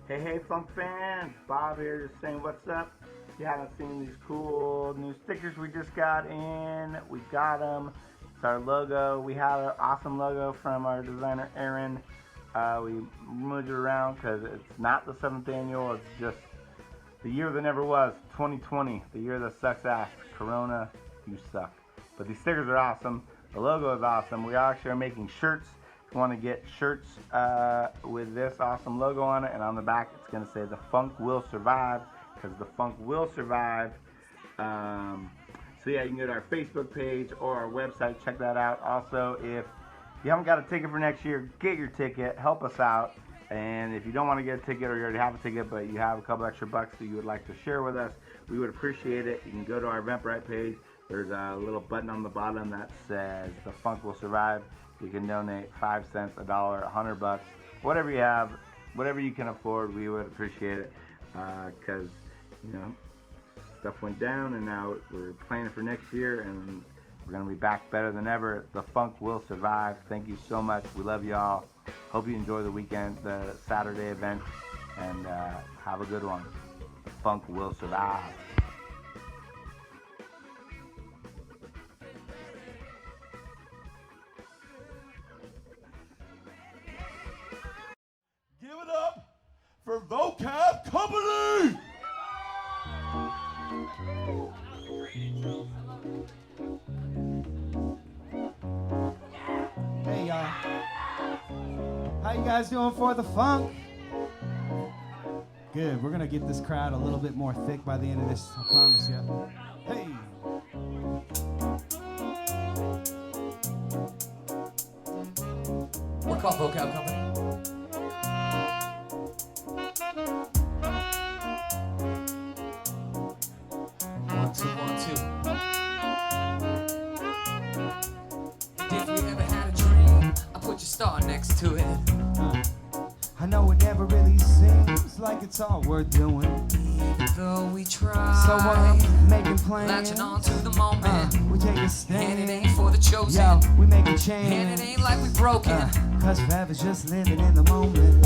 Hey, Funk fans! Bob here just saying what's up. If you haven't seen these cool new stickers we just got in, we got them. It's our logo. We had an awesome logo from our designer, Aaron. We moved it around because it's not the 7th annual. It's just the year that never was, 2020, the year that sucks ass. Corona, you suck. But these stickers are awesome. The logo is awesome. We actually are making shirts. If you want to get shirts with this awesome logo on it, and on the back it's going to say the funk will survive, because the funk will survive. So yeah, you can go to our Facebook page or our website, check that out. Also, if you haven't got a ticket for next year, get your ticket, help us out. And if you don't want to get a ticket, or you already have a ticket but you have a couple extra bucks that you would like to share with us, we would appreciate it. You can go to our Eventbrite page. There's a little button on the bottom that says the funk will survive. You can donate 5 cents, $1, $100, whatever you have, whatever you can afford. We would appreciate it, because stuff went down, and now we're planning for next year, and we're gonna be back better than ever. The funk will survive. Thank you so much. We love y'all. Hope you enjoy the weekend, the Saturday event, and have a good one. The funk will survive. Give it up for Vokab Kompany! Hey y'all, how you guys doing for the funk? Good, we're gonna get this crowd a little bit more thick by the end of this, I promise you. Hey! We're called Vokab Kompany. 1, 2, 1, 2. If you ever had a dream, I put your star next to it. I know it never really seems like it's all worth doing, Even though we try, so I'm making plans. latching on to the moment. We take a And stand. it ain't for the chosen. Yo, we make a And change. it ain't like we broken. Cause forever's just living in the moment.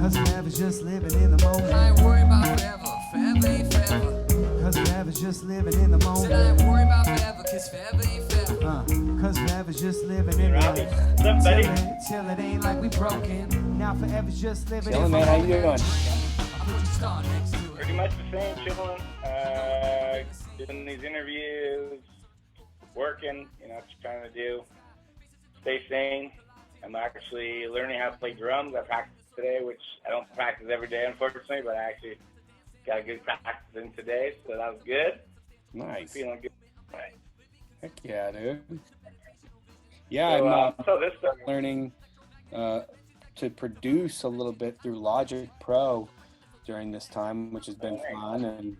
Cause forever's just living in the I moment. ain't worried about forever. Forever ain't forever. Cause forever's just living in the Said I moment. ain't worried about forever, cause forever ain't forever. Cause forever's just living in the Robbie, moment. what's up, buddy? Till it ain't like we broken. Now forever's just living in Chillin', the man. How moment. you doing? I put your star next to it. Pretty much the same, chilling, doing these interviews, working, just trying to stay sane. I'm actually learning how to play drums. I practiced today, which I don't practice every day, unfortunately, but I actually got a good practice in today, so that was good. Nice. Feeling good. Right. Heck yeah, dude. Yeah, So, I'm so this stuff, learning to produce a little bit through Logic Pro during this time, which has been fun, and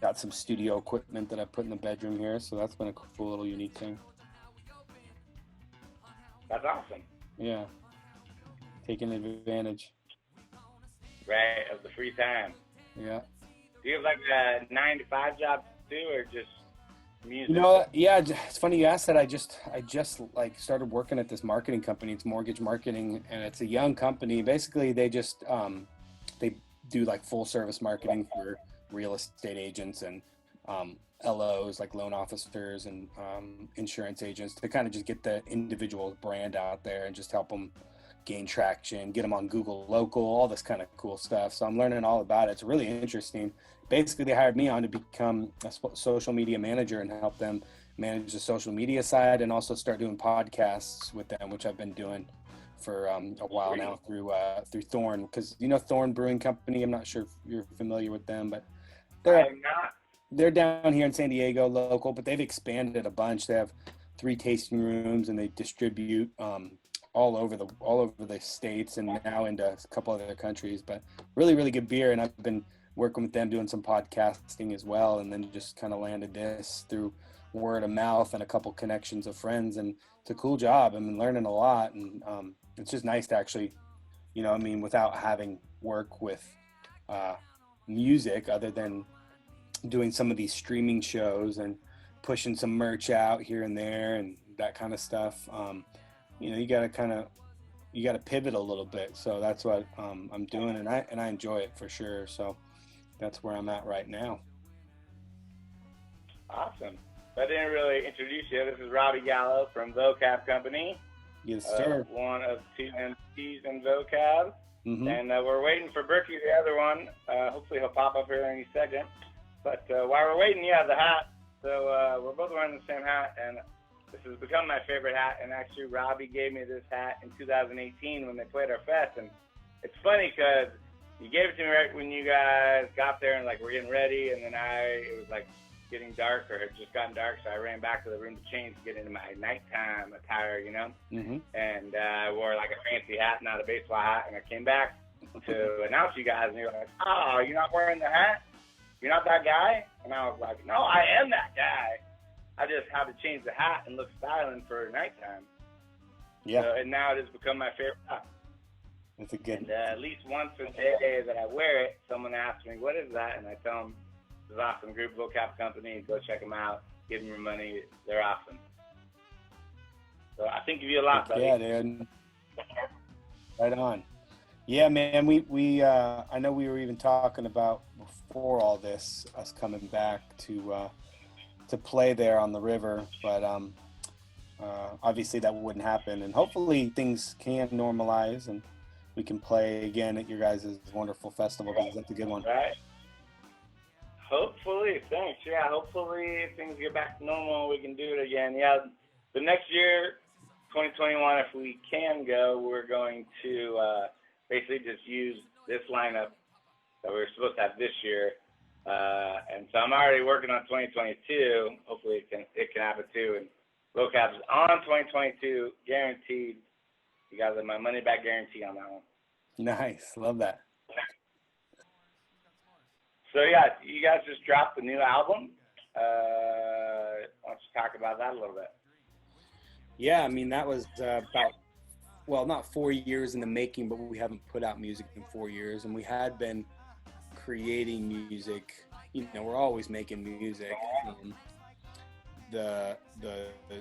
got some studio equipment that I put in the bedroom here, so that's been a cool little unique thing. that's awesome. Yeah, taking advantage. Right, of the free time. Yeah. Do you have like a 9-to-5 job too, or just music? Yeah, it's funny you asked that. I just like started working at this marketing company. It's mortgage marketing, and it's a young company. Basically, they just they do like full service marketing for real estate agents and LOs, like loan officers, and insurance agents, to kind of just get the individual brand out there and just help them gain traction, get them on Google Local, all this kind of cool stuff. So I'm learning all about it. It's really interesting. Basically, they hired me on to become a social media manager and help them manage the social media side, and also start doing podcasts with them, which I've been doing for a while now through Thorn, because Thorn Brewing Company. I'm not sure if you're familiar with them, but I'm not. they're down here in San Diego, local, but they've expanded a bunch. They have 3 tasting rooms, and they distribute all over the states, and now into a couple other countries. But really, really good beer, and I've been working with them doing some podcasting as well, and then just kind of landed this through word of mouth and a couple connections of friends, and it's a cool job. I've been learning a lot, and it's just nice to actually, without having work with music, other than doing some of these streaming shows and pushing some merch out here and there and that kind of stuff. You got to kind of you got to pivot a little bit. So that's what I'm doing, and I enjoy it for sure. So that's where I'm at right now. Awesome. I didn't really introduce you. This is Robbie Gallo from Vokab Kompany. Yes, sir. One of two MCs in Vocab. Mm-hmm. And we're waiting for Berkey, the other one. Hopefully he'll pop up here any second. But while we're waiting, yeah, the hat. So we're both wearing the same hat, and this has become my favorite hat. And actually, Robbie gave me this hat in 2018 when they played our fest. And it's funny because you gave it to me right when you guys got there and like we're getting ready, and then it was like getting dark, or had just gotten dark, so I ran back to the room to change to get into my nighttime attire, you know? Mm-hmm. And I wore like a fancy hat, not a baseball hat, and I came back to announce you guys, and you were like, oh, you're not wearing the hat? You're not that guy? And I was like, no, I am that guy. I just have to change the hat and look styling for nighttime. Yeah. So, and now it has become my favorite hat. That's a good. And at least once a day that I wear it, someone asks me, what is that? And I tell them, this is awesome group, Vokab Kompany. Go check them out. Give them your money. They're awesome. So I think of you a lot, buddy. Yeah, dude. Right on. Yeah, man. We I know we were even talking about before all this, us coming back to play there on the river, but obviously that wouldn't happen. And hopefully things can normalize and we can play again at your guys' wonderful festival, because that's a good one. Right. Hopefully, thanks. Yeah, hopefully things get back to normal and we can do it again. Yeah, the next year, 2021, if we can go, we're going to basically just use this lineup that we were supposed to have this year. And so I'm already working on 2022. Hopefully it can happen too. And Vocab's on 2022, guaranteed. You guys have my money back guarantee on that one. Nice. Love that. So yeah, you guys just dropped the new album. Why don't you talk about that a little bit? Yeah, I mean, that was about, well, not 4 years in the making, but we haven't put out music in 4 years, and we had been creating music. You know, we're always making music. The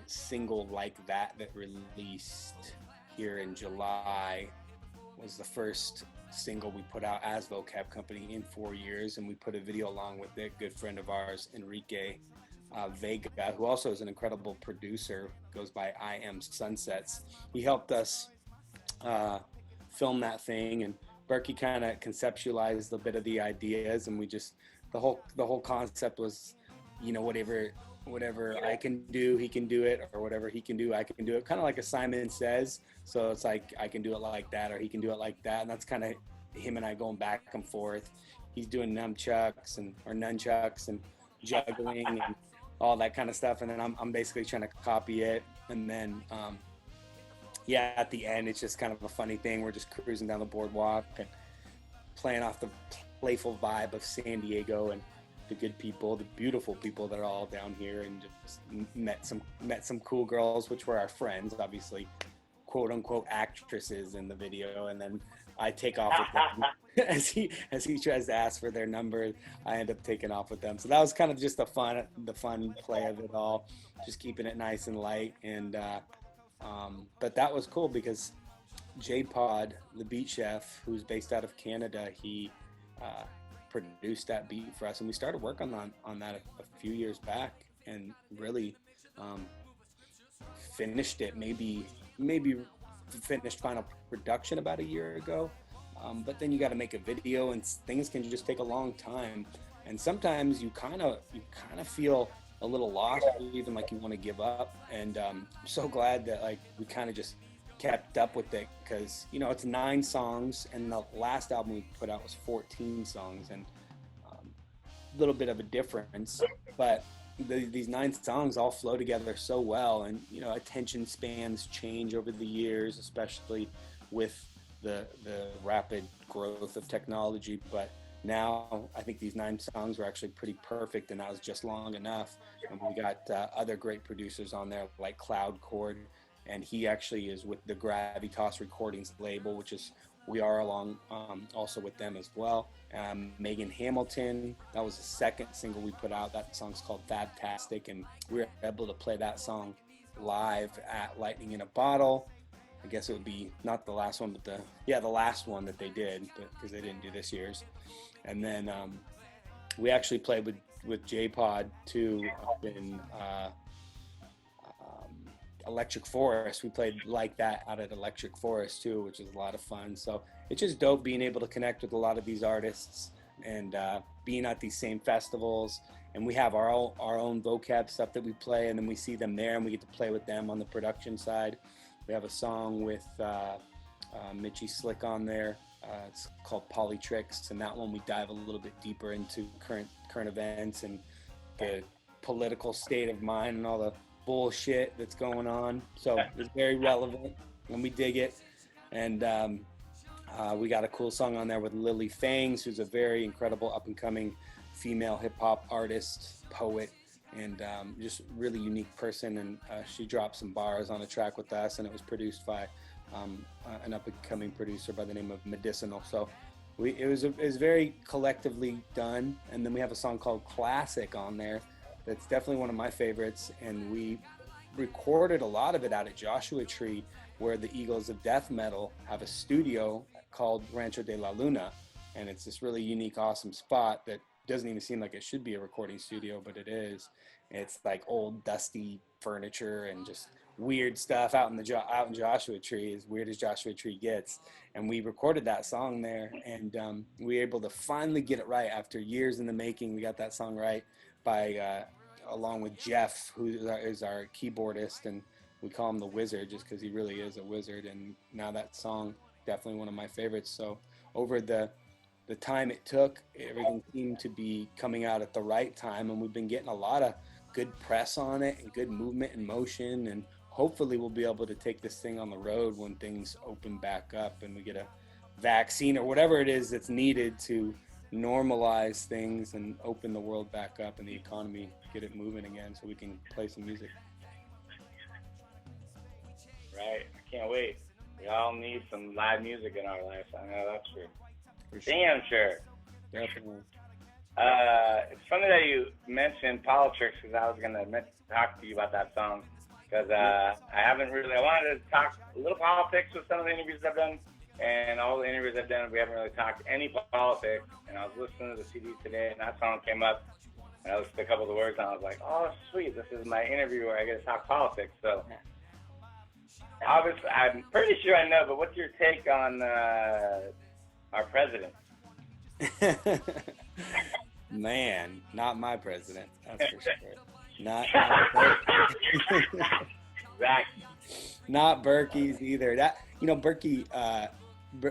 single Like That released here in July was the first single we put out as Vokab Kompany in 4 years, and we put a video along with it. Good friend of ours, Enrique Vega, who also is an incredible producer, goes by I Am Sunsets. He helped us film that thing, and Berkey kind of conceptualized a bit of the ideas, and we just the whole concept was, you know, whatever I can do, he can do it, or whatever he can do, I can do it. Kind of like a Simon Says. So it's like, I can do it like that, or he can do it like that. And that's kind of him and I going back and forth. He's doing nunchucks and juggling and all that kind of stuff. And then I'm basically trying to copy it. And then, yeah, at the end, it's just kind of a funny thing. We're just cruising down the boardwalk and playing off the playful vibe of San Diego and the good people, the beautiful people that are all down here, and just met some cool girls, which were our friends, obviously, quote unquote actresses in the video. And then I take off with them as he tries to ask for their number. I end up taking off with them. So that was kind of just the fun play of it all, just keeping it nice and light. And but that was cool because J-Pod, the beat chef, who's based out of Canada, he produced that beat for us, and we started working on that a few years back, and really finished it maybe finished final production about a year ago. But then you got to make a video, and things can just take a long time, and sometimes you kind of feel a little lost, even like you want to give up. And I'm so glad that like we kind of just kept up with it, because you know it's 9 songs, and the last album we put out was 14 songs, and a little bit of a difference, but these 9 songs all flow together so well. And you know, attention spans change over the years, especially with the rapid growth of technology. But now I think these 9 songs were actually pretty perfect, and that was just long enough. And we got other great producers on there like Cloud Chord, and he actually is with the Gravitas Recordings label, which is, we are along also with them as well. Megan Hamilton, that was the second single we put out. That song's called Fabtastic, and we were able to play that song live at Lightning in a Bottle. guess it would be not the last one, but the last one that they did, because they didn't do this year's. And then we actually played with J-Pod too up in Electric Forest. We played like that out at Electric Forest too, which is a lot of fun. So it's just dope being able to connect with a lot of these artists and being at these same festivals. And we have our own vocab stuff that we play, and then we see them there and we get to play with them on the production side. We have a song with Mitchy Slick on there. It's called Polytrix, and that one we dive a little bit deeper into current events and the political state of mind and all the bullshit that's going on. So it's very relevant and we dig it. And we got a cool song on there with Lily Fangs, who's a very incredible up-and-coming female hip-hop artist, poet, and just really unique person. And she dropped some bars on a track with us, and it was produced by an up-and-coming producer by the name of Medicinal. So it was very collectively done. And then we have a song called Classic on there that's definitely one of my favorites, and we recorded a lot of it out at Joshua Tree, where the Eagles of Death Metal have a studio called Rancho de la Luna, and it's this really unique, awesome spot that doesn't even seem like it should be a recording studio, but it is. It's like old, dusty furniture and just weird stuff out in Joshua Tree, as weird as Joshua Tree gets. And we recorded that song there, and we were able to finally get it right after years in the making. We got that song right by along with Jeff, who is our keyboardist, and we call him the Wizard just because he really is a wizard. And now that song, definitely one of my favorites. So over the time it took, everything seemed to be coming out at the right time, and we've been getting a lot of good press on it and good movement and motion, and hopefully we'll be able to take this thing on the road when things open back up and we get a vaccine or whatever it is that's needed to normalize things and open the world back up and the economy, get it moving again so we can play some music. Right, I can't wait. We all need some live music in our lives. I know that's For sure. damn sure. Definitely. It's funny that you mentioned Polytrix, because I was gonna talk to you about that song, because I wanted to talk a little politics with some of the interviews I've done. And all the interviews I've done, we haven't really talked any politics. And I was listening to the CD today, and that song came up. And I listened to a couple of the words, and I was like, oh, sweet, this is my interview where I get to talk politics. So, obviously, I'm pretty sure I know, but what's your take on our president? Man, not my president, that's for sure. Not Exactly. Not Berkey's either. Berkey,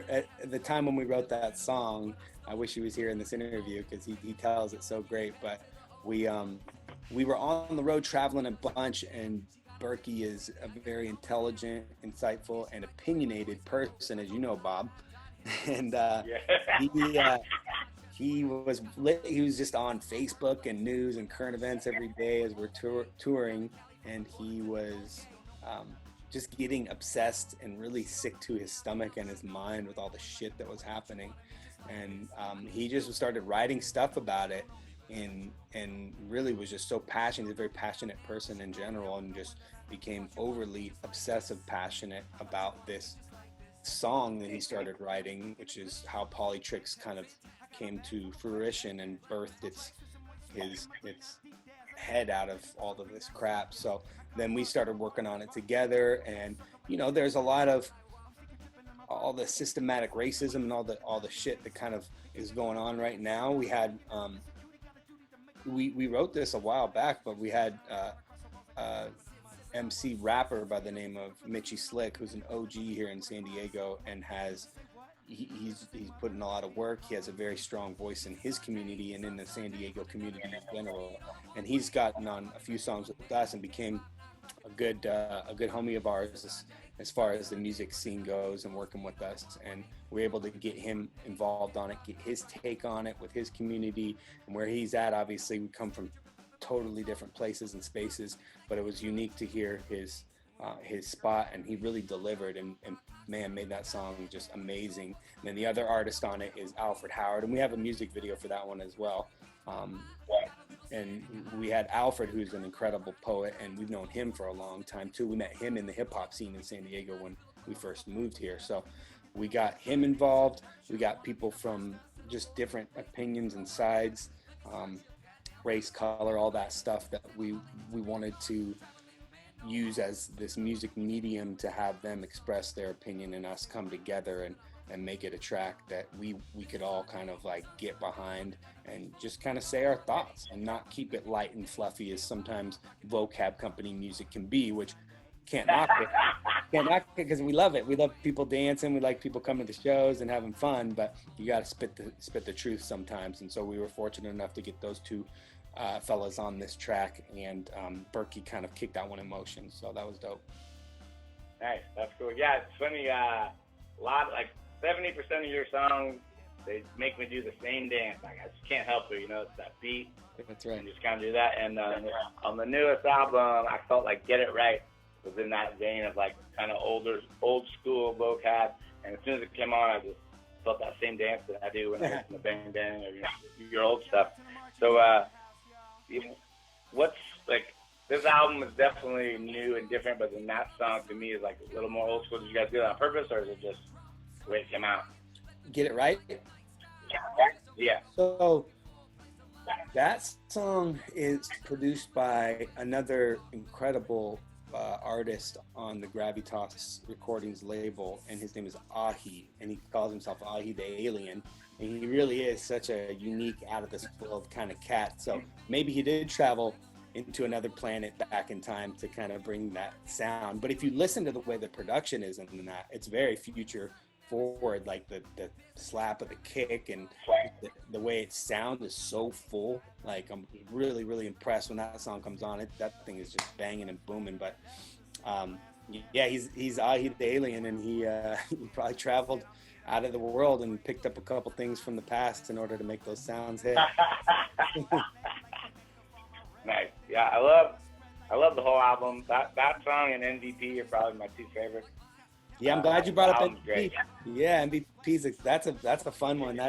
at the time when we wrote that song, I wish he was here in this interview because he tells it so great, but we were on the road traveling a bunch, and Berkey is a very intelligent, insightful, and opinionated person, as you know, Bob. And he was just on Facebook and news and current events every day as we're touring, and he was just getting obsessed and really sick to his stomach and his mind with all the shit that was happening. And he just started writing stuff about it, and really was just so passionate. He's a very passionate person in general, and just became overly obsessive passionate about this song that he started writing, which is how Polytrix kind of came to fruition and birthed its head out of all of this crap. So then we started working on it together, and there's a lot of all the systematic racism and all the shit that kind of is going on right now. We had we wrote this a while back, but we had MC rapper by the name of Mitchy Slick, who's an OG here in San Diego, and he's put in a lot of work. He has a very strong voice in his community and in the San Diego community in general. And he's gotten on a few songs with us and became a good homie of ours as far as the music scene goes, and working with us. And we're able to get him involved on it, get his take on it with his community and where he's at. Obviously, we come from totally different places and spaces, but it was unique to hear his spot, and he really delivered and man, made that song just amazing. And then the other artist on it is Alfred Howard, and we have a music video for that one as well. And we had Alfred, who's an incredible poet, and we've known him for a long time too. We met him in the hip hop scene in San Diego when we first moved here. So we got him involved. We got people from just different opinions and sides, race, color, all that stuff that we wanted to use as this music medium to have them express their opinion and us come together and make it a track that we could all kind of like get behind and just kind of say our thoughts and not keep it light and fluffy as sometimes Vokab Kompany music can be, which can't knock it. Can't knock it because we love it. We love people dancing. We like people coming to the shows and having fun, but you got to spit the truth sometimes. And so we were fortunate enough to get those two fellas on this track, and Berkey kind of kicked that one in motion. So that was dope. Nice, that's cool. Yeah, it's funny. A lot, like 70% of your songs, they make me do the same dance. Like I just can't help it. You know, it's that beat. That's right. You just kind of do that. And on the newest album, I felt like Get It Right was in that vein of like kind of old school vocab. And as soon as it came on, I just felt that same dance that I do when I listen to Bang Bang or your old stuff. So, what's like, this album is definitely new and different, but then that song to me is like a little more old school. Did you guys do that on purpose, or is it just the way it came out? Get It Right? Yeah. So that song is produced by another incredible artist on the Gravitas Recordings label, and his name is Ahi, and he calls himself Ahi the Alien, and he really is such a unique, out of this world kind of cat. So maybe he did travel into another planet back in time to kind of bring that sound. But if you listen to the way the production is in that, it's very future forward, like the slap of the kick and the way it sounds is so full. Like I'm really, really impressed when that song comes on. That thing is just banging and booming. But yeah, he's Ahi the Alien, and he probably traveled out of the world and picked up a couple things from the past in order to make those sounds hit. Nice. Yeah, I love the whole album. That song and MVP are probably my two favorites. Yeah, I'm glad you brought up MVP. Great. Yeah, MVP's that's a fun one.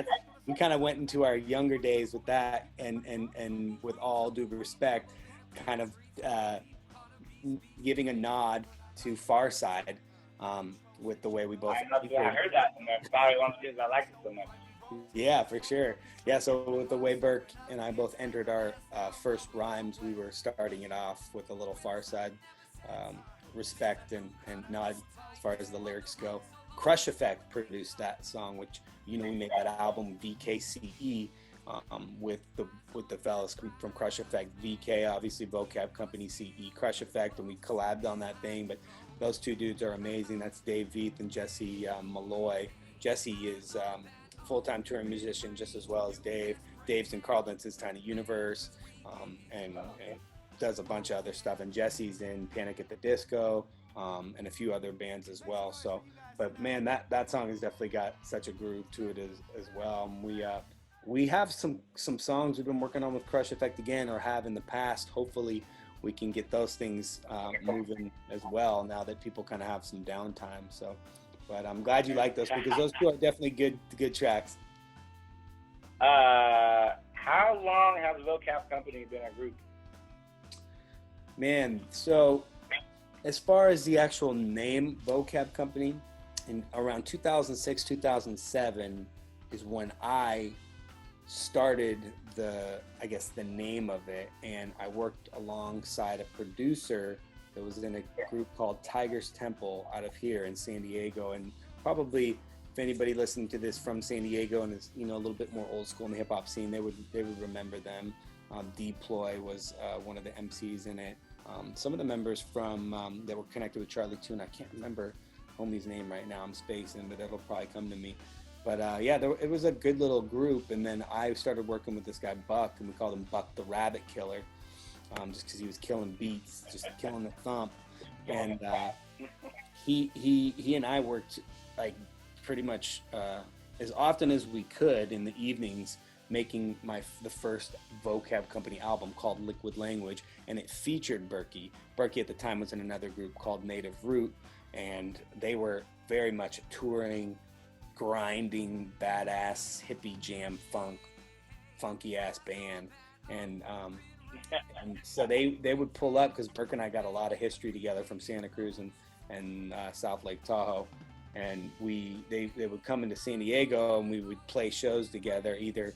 We kind of went into our younger days with that, and with all due respect, kind of giving a nod to Far Side, with the way we both. I heard that, and that's probably one of the reasons I like it so much. Yeah, for sure. Yeah, so with the way Burke and I both entered our first rhymes, we were starting it off with a little Far Side respect and nod as far as the lyrics go. Crush Effect produced that song, which, you know, we made that album VKCE with the fellas from Crush Effect. VK, obviously Vokab Kompany, CE, Crush Effect, and we collabed on that thing. But those two dudes are amazing. That's Dave Veith and Jesse Malloy. Jesse is full-time touring musician just as well as Dave. Dave's in Carl Dentz's Tiny Universe, and does a bunch of other stuff. And Jesse's in Panic at the Disco, and a few other bands as well. So, but man, that song has definitely got such a groove to it as well. And we have some songs we've been working on with Crush Effect again, or have in the past. Hopefully we can get those things moving as well now that people kind of have some downtime. So, but I'm glad you like those, because those two are definitely good tracks. How long has Vokab Kompany been a group? Man, so as far as the actual name Vokab Kompany, in around 2006, 2007 is when I started the name of it, and I worked alongside a producer that was in a group called Tiger's Temple out of here in San Diego. And probably if anybody listening to this from San Diego and is, you know, a little bit more old school in the hip hop scene, they would remember them. Deploy was one of the MCs in it. Some of the members from that were connected with Charlie Tune, I can't remember homie's name right now, I'm spacing, but it'll probably come to me. But yeah, it was a good little group. And then I started working with this guy Buck, and we called him Buck the Rabbit Killer, just because he was killing beats, just killing the thump. And he and I worked like pretty much as often as we could in the evenings, making the first Vokab Kompany album called Liquid Language, and it featured Berkey. Berkey at the time was in another group called Native Root, and they were very much touring, grinding, badass, hippie jam funky ass band. And so they would pull up, because Burke and I got a lot of history together from Santa Cruz and and South Lake Tahoe. And they would come into San Diego and we would play shows together. Either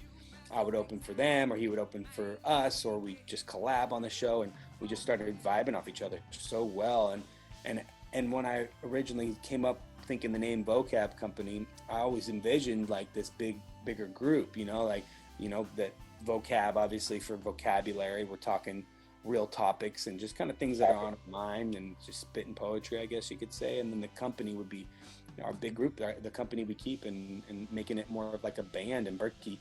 I would open for them or he would open for us, or we just collab on the show, and we just started vibing off each other so well. And when I originally came up thinking the name Vokab Kompany, I always envisioned like this bigger group, that vocab, obviously for vocabulary, we're talking real topics and just kind of things that are on our mind and just spitting poetry, I guess you could say. And then the company would be our big group, the company we keep, and making it more of like a band. And Berkey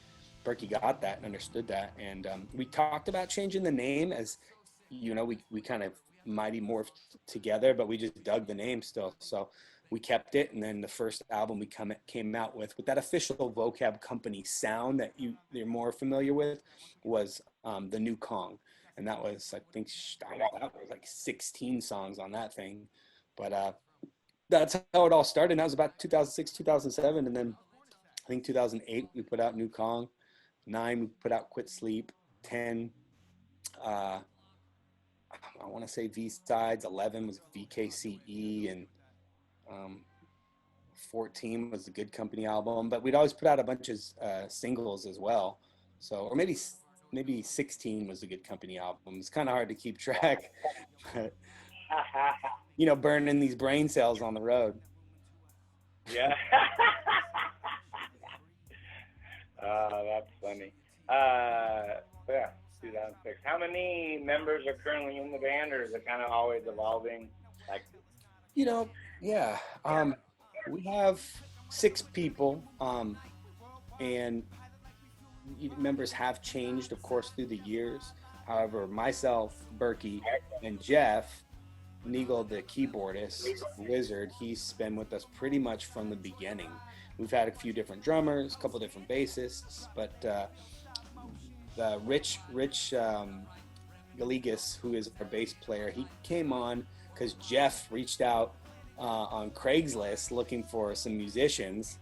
got that and understood that. And we talked about changing the name, as we kind of mighty morphed together, but we just dug the name still. So we kept it. And then the first album we came out with that official Vokab Kompany sound that you're more familiar with was the New Kong. And that was, I think, that was like 16 songs on that thing. But that's how it all started. And that was about 2006, 2007. And then I think 2008, we put out New Kong. 9, we put out Quit Sleep. 10, I want to say V-Sides. 11 was VKCE. And 14 was the Good Company album. But we'd always put out a bunch of singles as well. So, or maybe 16 was the Good Company album. It's kind of hard to keep track. But, burning these brain cells on the road. Yeah. That's funny. Yeah, 2006. How many members are currently in the band, or is it kind of always evolving? Like, yeah. We have 6 people, and members have changed, of course, through the years. However, myself, Berkey, and Jeff Neagle, the keyboardist, Wizard, he's been with us pretty much from the beginning. We've had a few different drummers, a couple different bassists, but the Rich Galigas, who is our bass player, he came on because Jeff reached out on Craigslist looking for some musicians.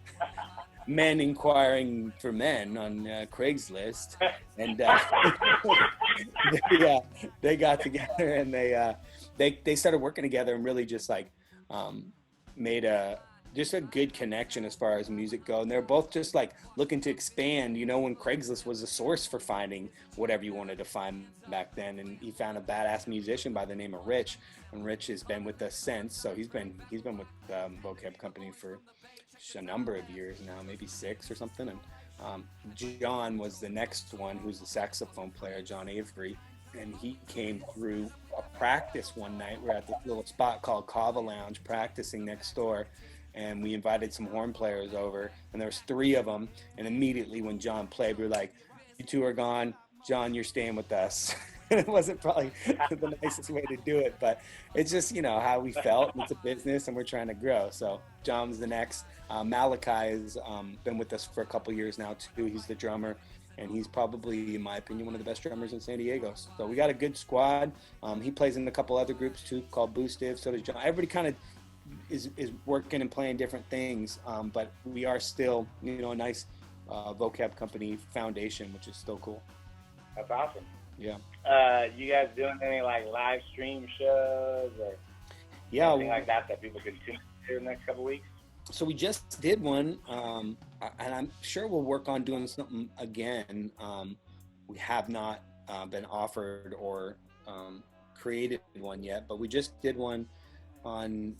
Men inquiring for men on Craigslist, and they got together and they started working together and really just like made a good connection as far as music go. And they're both just like looking to expand, when Craigslist was a source for finding whatever you wanted to find back then. And he found a badass musician by the name of Rich, and Rich has been with us since. So he's been with Vokab Kompany for a number of years now, maybe 6 or something. And John was the next one, who's the saxophone player, John Avery, and he came through a practice one night. We're at this little spot called Kava Lounge practicing next door, and we invited some horn players over, and there was 3 of them. And immediately when John played, we were like, "You 2 are gone. John, you're staying with us." It wasn't probably the nicest way to do it, but it's just, how we felt. It's a business and we're trying to grow. So John's the next. Malachi has been with us for a couple years now too. He's the drummer, and he's probably, in my opinion, one of the best drummers in San Diego. So we got a good squad. He plays in a couple other groups too called Boostive. So does John. Everybody kind of is working and playing different things, but we are still, a nice Vokab Kompany foundation, which is still cool. That's awesome. Yeah. You guys doing any like live stream shows or anything like that people can tune into in the next couple weeks? So we just did one, and I'm sure we'll work on doing something again. We have not been offered or created one yet, but we just did one on,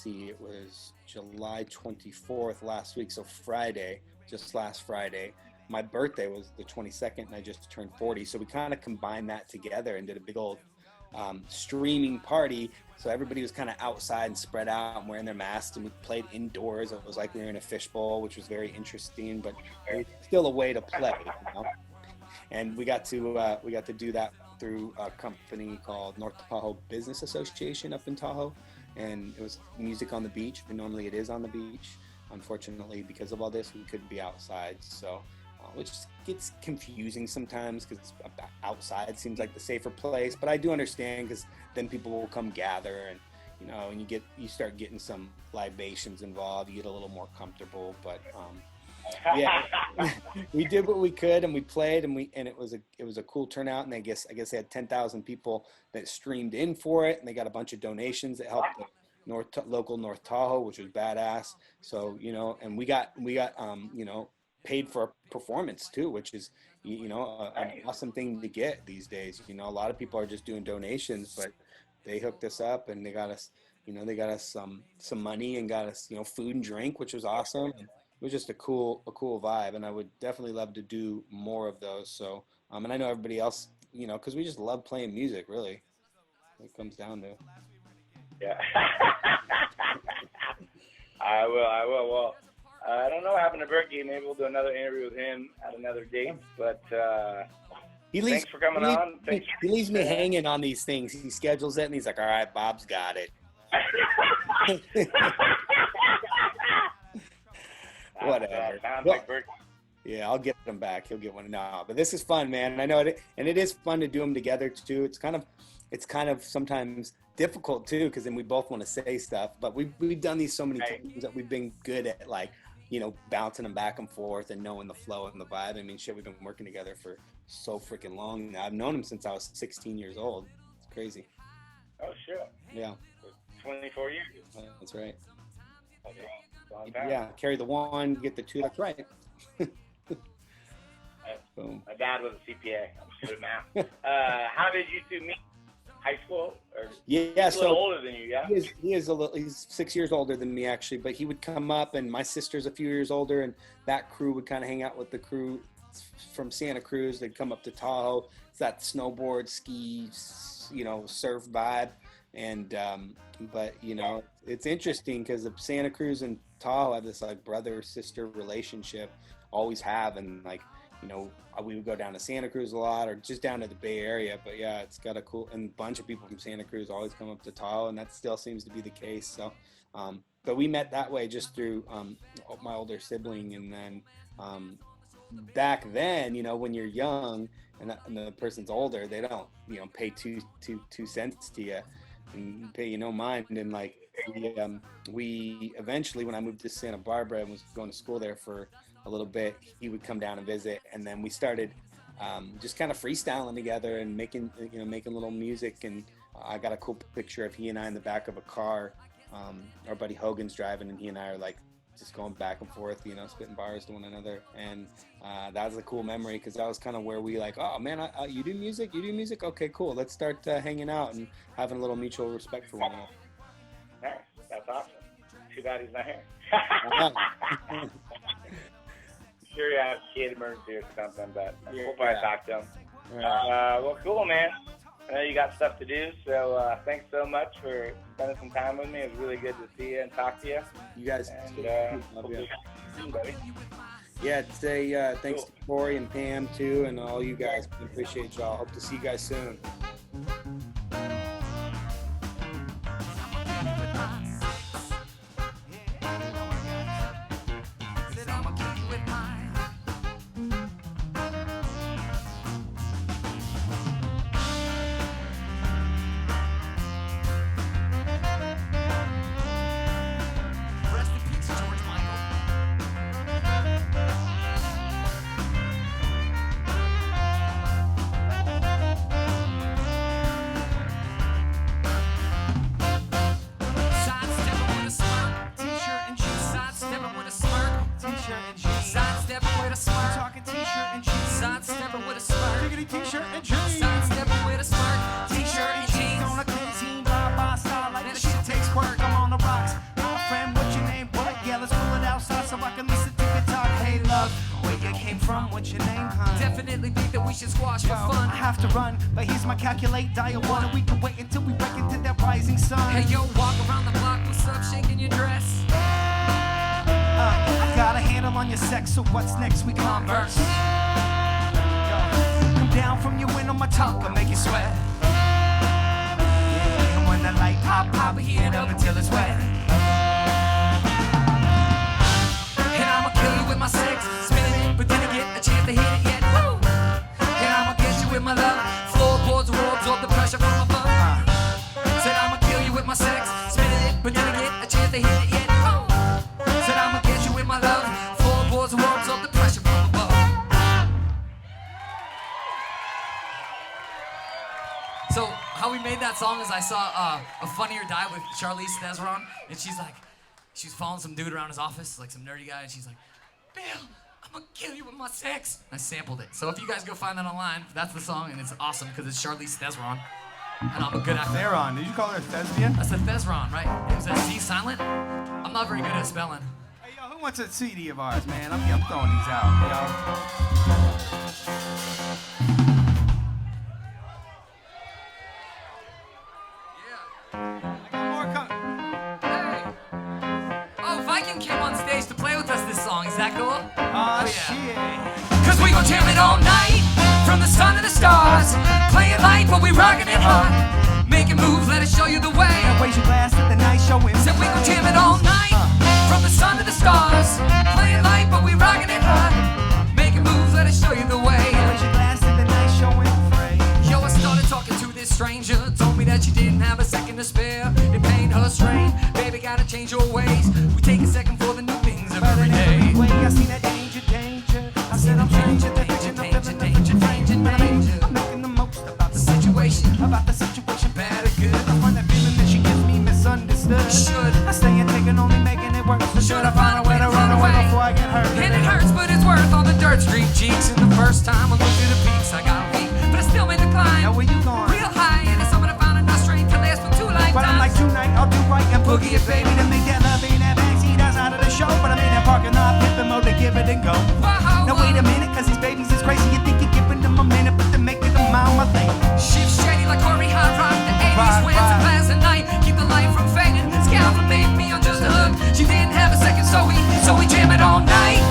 it was July 24th last week, so Friday, just last Friday. My birthday was the 22nd, and I just turned 40, so we kind of combined that together and did a big old streaming party. So everybody was kind of outside and spread out and wearing their masks, and we played indoors. It was like we were in a fishbowl, which was very interesting, but it was still a way to play, And we got to do that through a company called North Tahoe Business Association up in Tahoe, and it was music on the beach. And normally it is on the beach. Unfortunately, because of all this, we couldn't be outside. So, which gets confusing sometimes because outside seems like the safer place. But I do understand, because then people will come gather, and and you start getting some libations involved. You get a little more comfortable. But Yeah, we did what we could, and we played, and it was a cool turnout. And I guess they had 10,000 people that streamed in for it, and they got a bunch of donations that helped the local North Tahoe, which was badass. So and we got paid for a performance too, which is an awesome thing to get these days. A lot of people are just doing donations, but they hooked us up and they got us some money and got us food and drink, which was awesome. And it was just a cool vibe, and I would definitely love to do more of those. So and I know everybody else, because we just love playing music, really. It comes down to. Yeah. I will. Well, I don't know what happened to Berkey. Maybe we'll do another interview with him at another date. But thanks for coming on. He leaves me hanging on these things. He schedules it, and he's like, all right, Bob's got it. Whatever. Sounds like Berkey. Yeah, I'll get him back. He'll get one now. But this is fun, man. I know it, and it is fun to do them together, too. It's kind of sometimes difficult, too, because then we both want to say stuff. But we've done these so many times that we've been good at, bouncing them back and forth and knowing the flow and the vibe. I mean, shit, we've been working together for so freaking long now. I've known him since I was 16 years old. It's crazy. Oh, shit. Yeah. 24 years. That's right. Okay. Yeah, carry the one, get the two. That's right. Boom. My dad was a CPA. I'm good at math. How did you two meet? High school? Or yeah, he's a little older than you, yeah? He's 6 years older than me, actually, but he would come up, and my sister's a few years older, and that crew would kind of hang out with the crew from Santa Cruz. They'd come up to Tahoe. It's that snowboard, ski, surf vibe. And but it's interesting because Santa Cruz and Tahoe have this brother-sister relationship, always have, and we would go down to Santa Cruz a lot, or just down to the Bay Area. But yeah, it's got a cool, and a bunch of people from Santa Cruz always come up to Tahoe, and that still seems to be the case. So but we met that way just through my older sibling. And then back then, when you're young and the person's older, they don't pay two cents to you and pay you no mind. And we eventually, when I moved to Santa Barbara and was going to school there for a little bit, he would come down and visit, and then we started just kind of freestyling together and making little music. And I got a cool picture of he and I in the back of a car. Our buddy Hogan's driving, and he and I are just going back and forth, spitting bars to one another. And that was a cool memory, because that was kind of where we oh man, you do music? Okay, cool. Let's start hanging out and having a little mutual respect for one another. Nice. That's awesome. Too bad he's not here. Sure you have a kid emergency or something, but we'll probably talk to him. Well, cool, man. I know you got stuff to do, so thanks so much for spending some time with me. It was really good to see you and talk to you. You guys, love you. Soon, buddy. Yeah, say thanks to Corey and Pam too, and all you guys. We appreciate y'all. Hope to see you guys soon. Calculate, dial one, and we can wait until we break into that rising sun. Hey yo, walk around the block, what's up, shaking your dress? I got a handle on your sex, so what's next? We converse. Come down from your window, my tongue, I'll make you sweat. And when the light pop, we heat it up until it's wet. And I'ma kill you with my sex, spinning it, but then I get a chance to hit it yet. Woo! And I'ma get you with my love. Floorboards will absorb the pressure from above. Said I'ma kill you with my sex, spinning it, but then I get a chance to hit it yet. Said I'ma get you with my love. Floorboards will made that song is I saw A Funny or Die with Charlize Theron, and she's following some dude around his office, like some nerdy guy, and she's like, Bill, I'm gonna kill you with my sex. I sampled it. So if you guys go find that online, that's the song, and it's awesome because it's Charlize Theron, and I'm a good actor. Theron, did you call her a thespian? I said Theron, right? It was a Z silent. I'm not very good at spelling. Hey, yo, who wants a CD of ours, man? I'm throwing these out, Viking came on stage to play with us this song. Is that cool? Oh, shit. Cause we gon' jam it all night, from the sun to the stars. Play it light, but we rockin' it hard. Making moves, let us show you the way. Now raise your glass at the night showing. Said we gon' jam it all night, from the sun to the stars. Play it light, but we rockin' it hard. Making moves, let us show you the way. Raise your glass at the night showing. Yo, I started talking to this stranger. Told me that she didn't have a second to spare. It pained her strain. Baby, gotta change your ways. We take a second for the new things of every day. I seen that danger. I said I'm changing the vision. I'm living the vision. I'm making the most about the situation. Bad or good. I find that feeling that she gives me misunderstood. Should I stay and take it, only making it worse. Should I find a way to run away before I get hurt? And it hurts, but it's worth all the dirt street cheeks. And the first time I looked at the peaks, I got weak, but I still made the climb. Now where you going? Real high, and it's something I found enough strength to last for 2 lifetimes. But I'm like tonight, I'll do right and boogie it, baby, to make that love in that backseat outside of the show. But I'm in that parking lot, pimpin' mode to give it and go. Now wait a minute, cause these babies is crazy. You think you're giving them a minute, but they're making them mile my thing. Shift shady like Corey Hard Rock, the 80s when it's a pleasant night. Keep the light from fading. Scalpel made me on just a hook. She didn't have a second, so we jam it all night,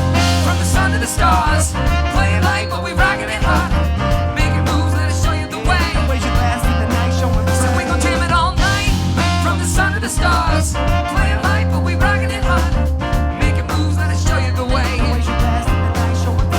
from the sun to the stars. Play it light, but we rockin' it hard. Making moves, let us show you the way. Raise your glass in the night, showing the So we gon' jam it all night, from the sun to the stars. Play it light, but we rockin' it hard. Making moves, let us show you the way. Raise your glass in the night, showing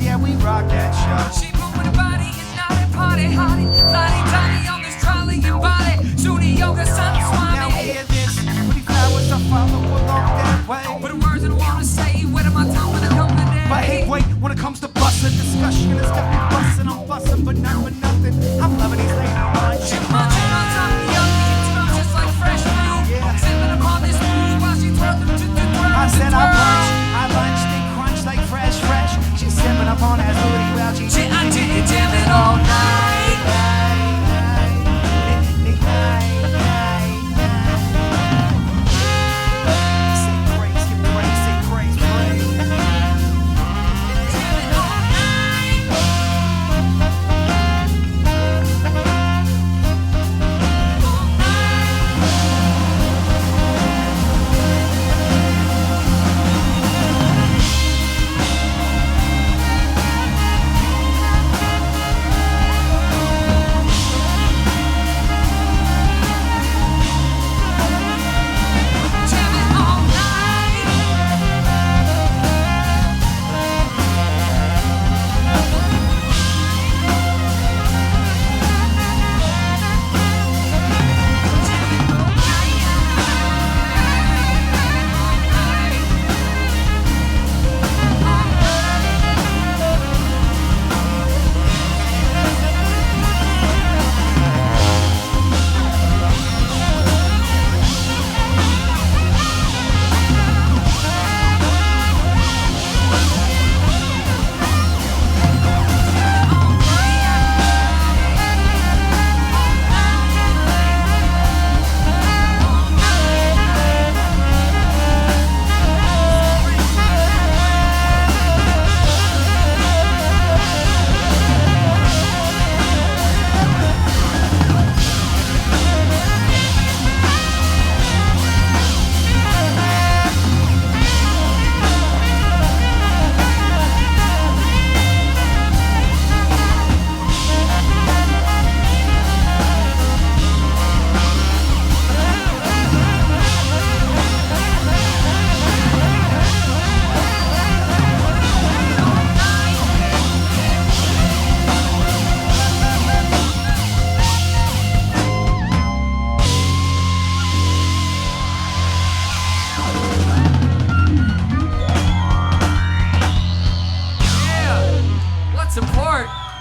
yeah, we rock that show. She moving her body and not a party hottie. Lottie tiny on this trolley and body. Suni yoga sun swami. Now hear this, pretty flowers I follow along that way. But the words I don't wanna say, where am I tongue when I come today? But hey, wait, when it comes to bustin', discussion has got me bustin'. I'm bustin', but not for nothing. I'm loving these late lunch. She munching on something yummy, it smells just like fresh fruit. Yeah. Sipping upon this booze while she twirling to twirl. I said I lunch, they crunch like fresh. She's sipping up on that booty while she jam it all night.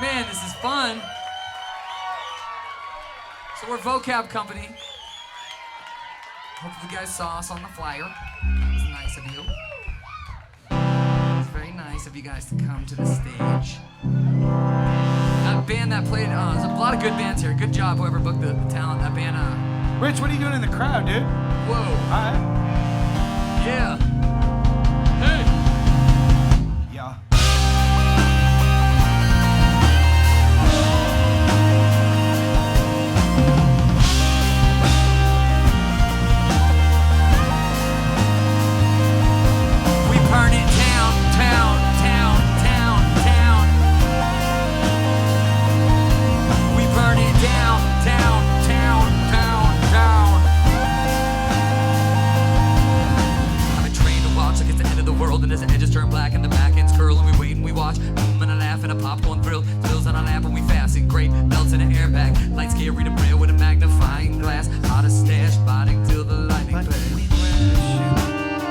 Man, this is fun. So we're Vokab Kompany. Hope you guys saw us on the flyer. It was nice of you. It's very nice of you guys to come to the stage. That band that played, there's a lot of good bands here. Good job, whoever booked the talent. That band, Rich, what are you doing in the crowd, dude? whoa, Hi. yeah. Hey. Yeah. We burn it down, town, town, town, town. We burn it down, town, town, town, town. I've been trained to watch like it's the end of the world, and as the edges turn black and the back ends curl, and we wait and we watch, boom and a laugh and a popcorn thrill, thrills on our lap and we fast and great, melts in an airbag, lights scare, read a braille with a magnifying glass, out of stash, biting till the lightning flash.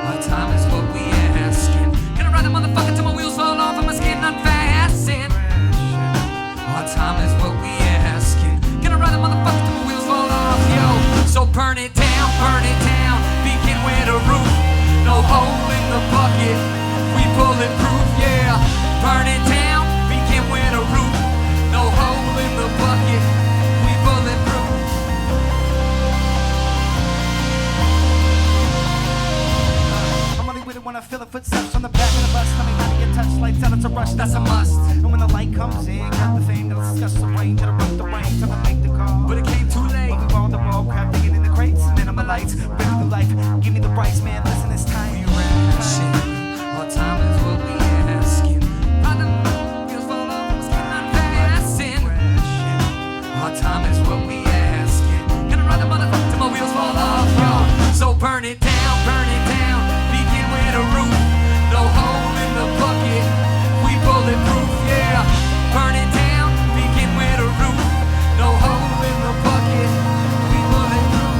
Our time is what we asking. Gonna ride the motherfucker till my wheels fall off and my skin unfasten. Our time is what we asking. Gonna ride the motherfucker till my wheels fall off, yo. So burn it down, begin with a roof. No hole in the bucket, we bulletproof, yeah. Burn it down, begin with a roof. No hole in the bucket, we bulletproof. I'm only with it when I feel the footsteps on the back of the bus. Tell me how to get touched, lights out, it's a rush, that's a must. And when the light comes in, got the fame, that'll discuss the range, that'll break the rain, time to make the call. But it came too late. We ball the ball, crap, digging in the crates, and then I'm a lights, ready to life. Give me the brights, man, listen, it's time. We ration. Our time is what we asking. Ride the wheels fall off, my skin unfasten. Our time is what we asking. Gonna ride the motherfucker till my wheels fall off, yo. So burn it down, begin with a roof. No hole in the bucket, we bulletproof, yeah. Burn it down, begin with a roof. No hole in the bucket, we bulletproof.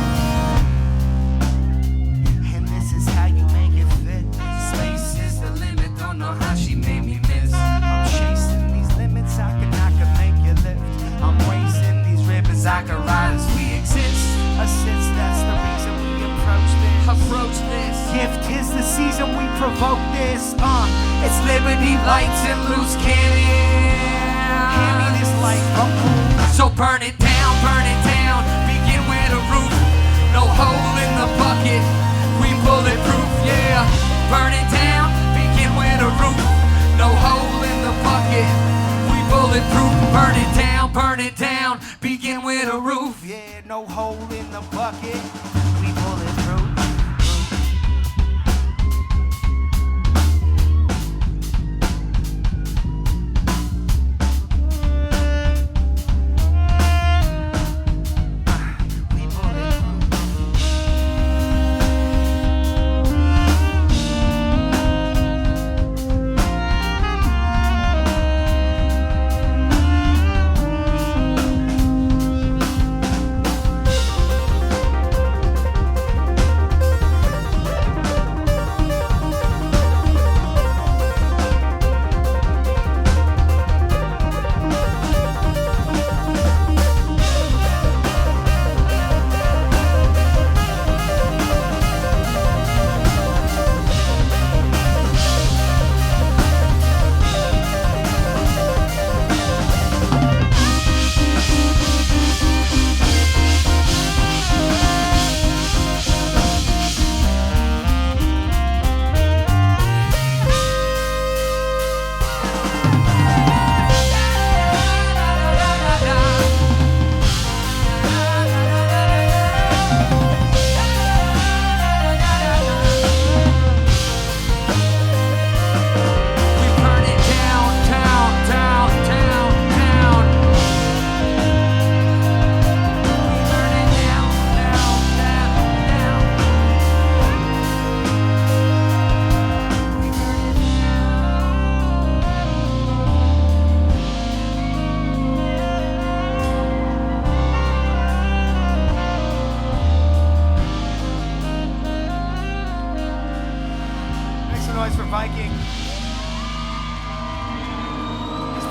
And this is how you make it fit. Space is the limit, don't know how she made me miss. I'm chasing these limits, I can make you lift. I'm racing these rivers, I can ride as we exist. Assist, that's the reason we approach this. Approach this. Gift is the season we provoke this. It's liberty, lights, and loose cannon. Hand me this light, I'm cool. So burn it down, begin with a roof. No hole in the bucket, we bulletproof, yeah. Burn it down, begin with a roof. No hole in the bucket, we bulletproof. Burn it down, begin with a roof. Yeah, no hole in the bucket. We bulletproof. We bulletproof.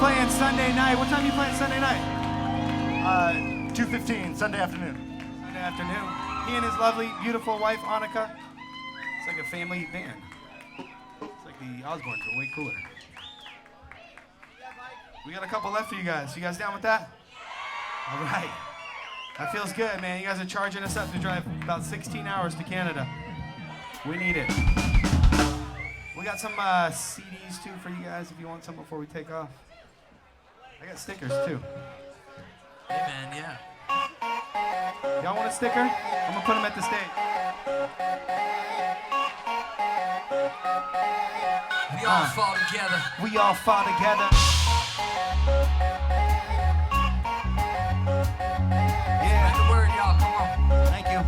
playing Sunday night. What time are you playing Sunday night? 2:15, Sunday afternoon. Sunday afternoon. He and his lovely, beautiful wife, Annika. It's like a family band. It's like the Osbournes, but way cooler. We got a couple left for you guys. You guys down with that? All right. That feels good, man. You guys are charging us up to drive about 16 hours to Canada. We need it. We got some CDs, too, for you guys if you want some before we take off. I got stickers, too. Hey, man, yeah. Y'all want a sticker? I'm gonna put them at the stage. We all fall together. We all fall together. Spread the word, y'all. Come on. Thank you.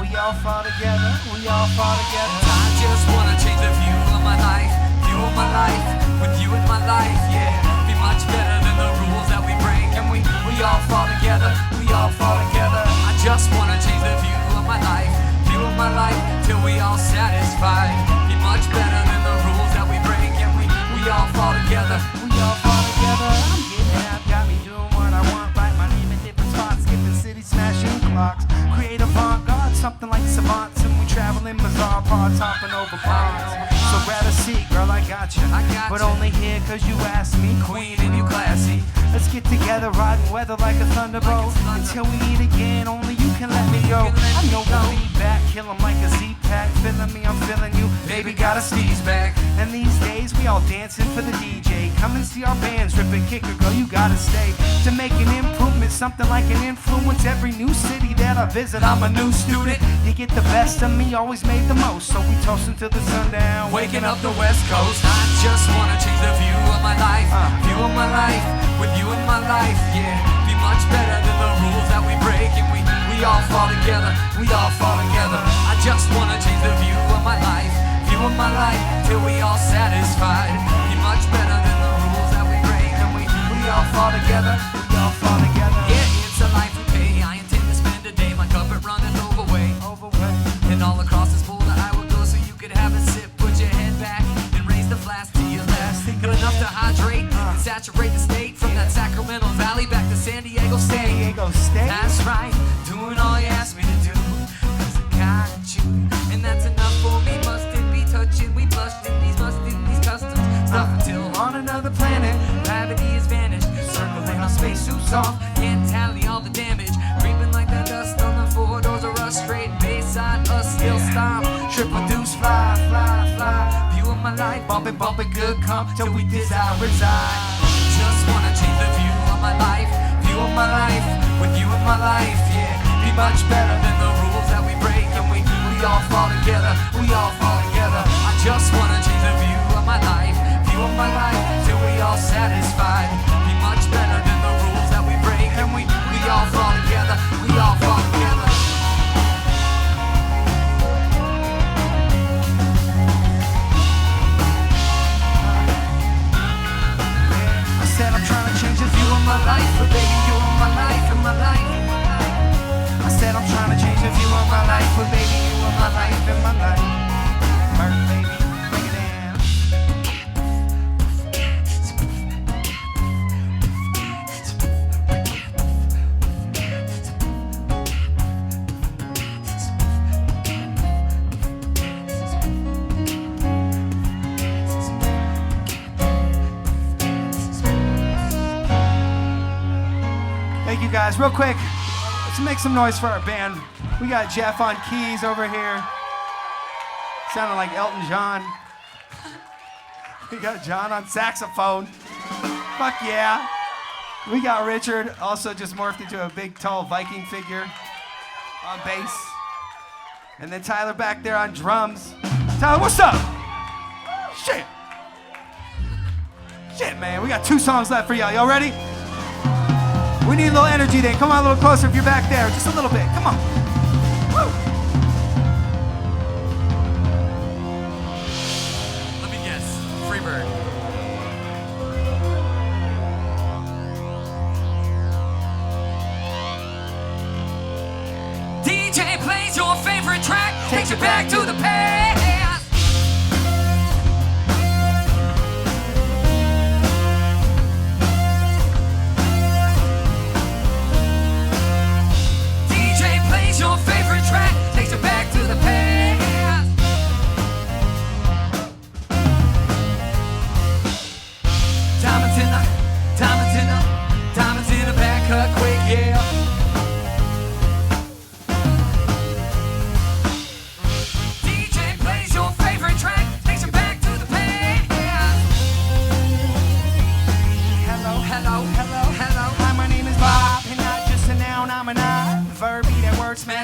We all fall together. We all fall together. I just wanna change the view of my life. View of my life. With you in my life, yeah. Be much better than the rules that we break. And we all fall together. We all fall together. I just wanna change the view of my life. View of my life till we all satisfied. Be much better than the rules that we break. And we all fall together. We all fall together. I'm getting out, got me doing what I want. Write my name in different spots, skipping cities, smashing clocks. Create avant-garde, something like savants, and we travel in bizarre parts, hopping over ponds. So grab a seat, girl, I got you. But only here 'cause you asked me, queen, and you classy. Let's get together, riding weather like a thunderbolt. Until we meet again, only you can let me go. I know we'll be back, kill 'em like a Z-Pack. Feeling me, I'm feeling you. Baby got a sneeze back. And these days, we all dancing for the DJ. Come and see our bands, rip and kicker, girl, you gotta stay. To make an improvement, something like an influence. Every new city that I visit, I'm a new student. You get the best of me, always made the most. So we toast until the sundown, Waking up the West Coast. I just wanna change the view of my life. View of my life. With you in my life, yeah. Be much better than the rules that we break. And we all fall together. We all fall together. I just wanna change the view of my life. View of my life till we all satisfied. Be much better than the rules that we break. And we all fall together. we all fall together. Yeah, it's a life we pay. I intend to spend a day. My cup it runneth overway. And all across this boulder I will go so you could have a sip. Put your head back and raise the flask to your left. Got enough to hydrate and saturate the state. From that Sacramento Valley back to San Diego State. That's right, doing all you asked me to do. 'Cause I got you, and that's enough for me. Mustn't be touching, we blushed in these customs stuff until on another planet gravity has vanished. Circling our spacesuits off, can't tally all the damage. Creeping like that dust on the four doors of us. Straight Bayside, us still stomp. Triple deuce, fly, fly, fly. View of my life, bumping, good comp till we desire reside. Just wanna change the view of my life. View of my life, with you in my life, yeah. Be much better than the rules that we break. And we all fall together. We all fall together. I just wanna change the view of my life. View of my life till we all satisfied. Be much better than the rules that we break. And we all fall together. We all fall together. I said I'm trying to change the view of my life, but baby, you in my life, in my life. I said I'm trying to change the view of my life, but baby, you in my life, in my life. Bird, baby, bring it down. Thank you guys. Real quick, let's make some noise for our band. We got Jeff on keys over here. Sounding like Elton John. We got John on saxophone. Fuck yeah. We got Richard, also just morphed into a big, tall Viking figure on bass. And then Tyler back there on drums. Tyler, what's up? Shit. Shit, man. We got 2 songs left for y'all. Y'all ready? We need a little energy then. Come on a little closer if you're back there. Just a little bit. Come on. Woo. Let me guess. Freebird. DJ plays your favorite track. Takes you back to the past.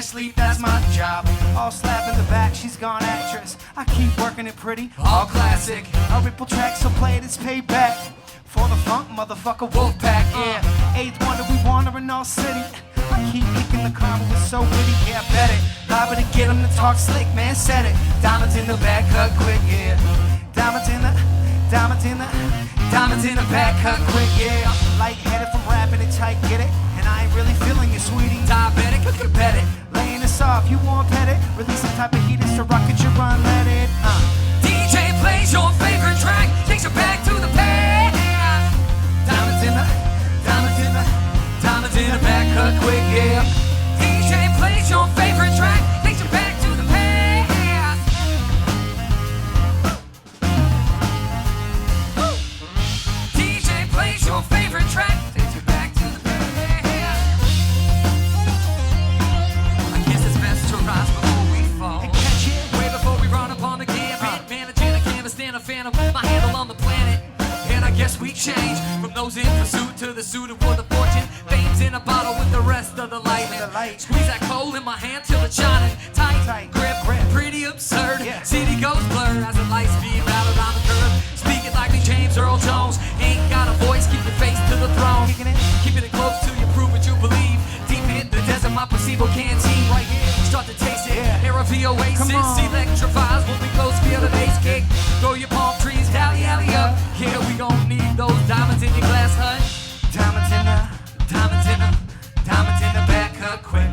slash sleep, that's my job. All slap in the back, she's gone actress. I keep working it pretty, all classic. A ripple track, so play it, it's payback. For the funk, motherfucker, Wolfpack, yeah. Eighth wonder, we wandering all city. I keep kicking the karma was so witty, yeah, bet it. Liable to get him to talk slick, man, said it. Diamonds in the back, cut quick, yeah. Diamonds in the back, cut quick, yeah. Lightheaded from rapping it tight, get it? And I ain't really feeling you, sweetie. Diabetic, could bet it. Laying this off, you want pet it? Release some type of heat, it's a rocket, you run, let it. DJ plays your favorite track, takes you back to the past. Diamonds in the back, cut quick, yeah. DJ plays your favorite track, takes you back to the past. DJ plays your favorite track, takes you back to the past. I guess it's best to rise before we fall. Way before we run up on the gambit. Managing a canvas, stand a phantom, my handle on the planet. And I guess we change from those in pursuit to the suitor for the fortune. Fame's in a bottle with the rest of the lightning. Squeeze that coal in my hand till it's shining. Tight, grip, pretty absurd. Yeah. City goes blur as the lights beam out around the curve. Speak it like me, James Earl Jones. Ain't got a voice, keep your face to the throne. Keeping it close till you prove what you believe. Deep in the desert, my placebo canteen. Right here, start to taste it. Yeah. Air of the oasis, electrifies when we close, feel the bass kick. Throw your palm trees, alley up. Yeah, we gon' need those diamonds in your glass hut. Diamonds in the back, cut quick.